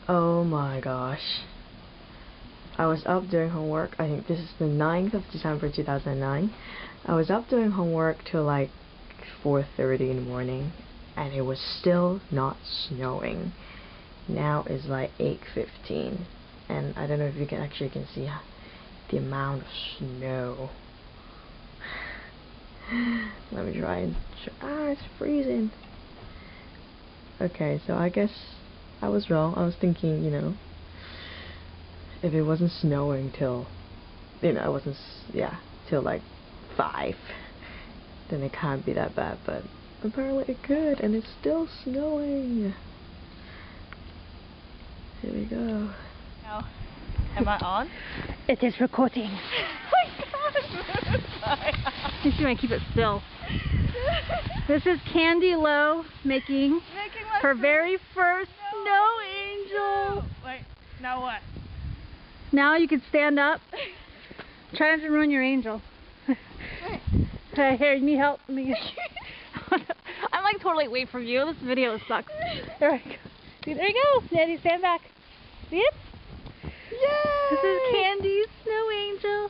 Oh my gosh. I was up doing homework. I think this is the 9th of December 2009. I was up doing homework till like 4:30 in the morning, and it was still not snowing. Now it's like 8:15, and I don't know if you can see the amount of snow. Let me try and it's freezing. Okay, so I guess I was wrong. I was thinking, if it wasn't snowing till, till like 5, then it can't be that bad, but apparently it could, and it's still snowing. Here we go. Now, am I on? It is recording. You see, I keep it still. This is Candy Lowe making her very first snow angel. Wait, now what? Now you can stand up. Try not to ruin your angel. Hey, here, you need help? I'm like totally away from you. This video sucks. There we go. See, there you go. Daddy, stand back. See it? Yay! This is Candy's snow angel.